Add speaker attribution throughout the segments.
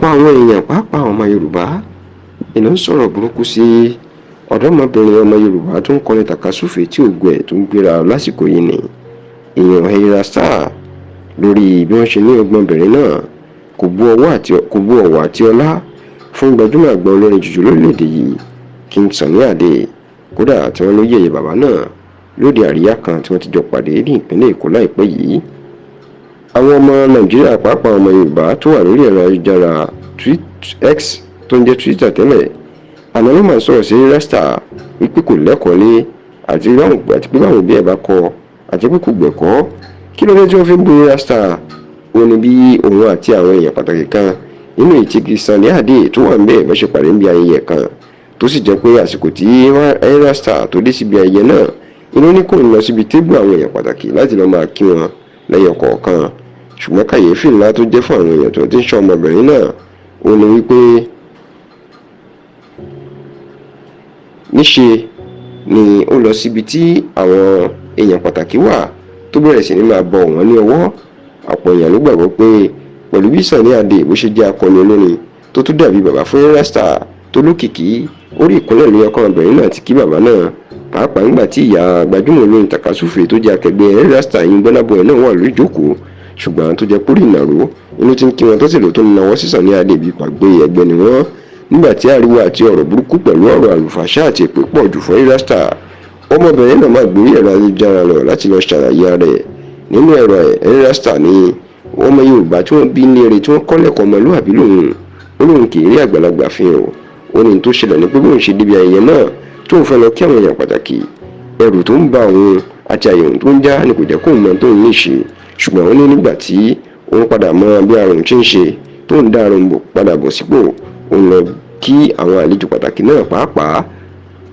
Speaker 1: ọ̀pọ̀ àwọn èèyàn pàápàá ọmọ Yorùbá iná ń sọ̀rọ̀ burúkú sí ọ̀dọ́mọbìnrin ọmọ Yorùbá tó ń kọrin tàkasúfèé tí ògo ẹ̀ tó ń gbéra lásìkò yìí ni èèyàn Hera Star lórí bí wọ́n ṣe ní ọgbọ́nbìnrin náà kò bu ọ̀wọ̀ àti ọlá fún gbajúmọ̀ àgbà olórin jùjú lórílẹ̀‐èdè yìí King Sunny Ade. Kódà tí wọ́n ló yẹ̀yẹ́ bàbá náà lóde àríyá kan tí wọ́n ti jọ pàdé ní ìpínlẹ̀ Èkó láìpẹ́ yìí. Àwọn ọmọ Nàìjíríà pàápàá ọmọ Yorùbá tó wà lórí ẹ̀rọ ayélujára X tó ń jẹ́ Twitter tẹ́lẹ̀ àná ló máa sọ̀rọ̀ sí Hera Star wípé kò lẹ́kọ̀ọ́ lé àti pé báwọn òbí ẹ̀ bá kọ́ àti pé kò gbẹ̀kọ́. Kí ló dé tí wọ́n fi ń bu Hera Star? Ó ní bí òun àti àwọn èèyàn pàtàkì kan nínú King Sunny Ade tó wà ń bẹ́ẹ̀ bá ṣe pàdé níbi ayẹyẹ kan tó sì jẹ́ pé àsìkò tí Hera Star tó dé síbi ayẹyẹ náà inú ní kò ń lọ síbi tébù àwọn èèyàn pàtàkì láti lọ máa kí wọn lẹ́yọ kọ̀ọ̀kan. Ṣùgbọ́n kàyéfì ńlá tó jẹ́ fún àwọn èèyàn tó ti ń ṣọ́ ọmọbìnrin náà ó ní wípé níṣe ni ó lọ síbi tí àwọn èèyàn pàtàkì wà tó bẹ̀rẹ̀ sí ní máa bọ wọ́n ní ọwọ́. Ọ̀pọ̀ èèyàn ló gbàgbọ́ pé pẹ̀lú bí Sunny Ade bó ṣe jẹ́ akọni olórin tó tún dàbí bàbá fún Hera Star tó lókìkí orí ìkúnlẹ̀ lórí ọkọ ọmọbìnrin náà ti kí bàbá náà pàápàá nígbà tí ìyá gbajúmọ̀ olórin tàkasúfèé tó jẹ́ akẹgbẹ́ Hera Star yìí gbọ́nàbọ̀ ẹ̀ náà wà lórí ìjókòó ṣùgbọ́n tó jẹ́ pórí ìnàró inú tí ń kí wọn tó sì lò tó ń nawọ́ sí Sunny Ade bíi pàgbé ẹgbẹ́ ni wọ́n. Nígbà tí ariwo àti ọ̀rọ̀ burúkú pẹ̀lú ọ̀rọ̀ àlùfàṣà àti èpè pọ̀ jù fún Hera Star ọmọbìnrin náà máa gbé ẹ̀rọ ayélujára lọ láti lọ ṣàlàyé ara ẹ̀. Nínú ẹ̀rọ Hera Star ní ọmọ Yorùbá tí wọ́n bí ní eré tí wọ́n kọ́ lẹ́kọ̀ọ́ ọmọlúwàbí lòun ó lóun kì í rí àgbàlagbà fi hàn ó ní tó ṣẹlẹ̀ ní pé bóun ṣe débi ayẹyẹ náà tóun fẹ́ lọ kí àwọn èèyàn pàtàkì ẹrù tó ń ba òun àti àyẹ̀wò tó ń já ni kò jẹ́ kóun mọ tóun ní ṣe. Ṣùgbọ́n ó ní nígbà tí òun padà mọ bí àrùn tí ń ṣe tóun dá àrùn padà bọ̀ sípò òun lọ kí àwọn àlejò pàtàkì náà pàápàá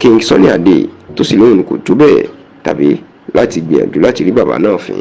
Speaker 1: King Sunny Ade tó sì lóun kò tó bẹ́ẹ̀ tàbí láti gbìyànjú láti rí bàbá náà fín.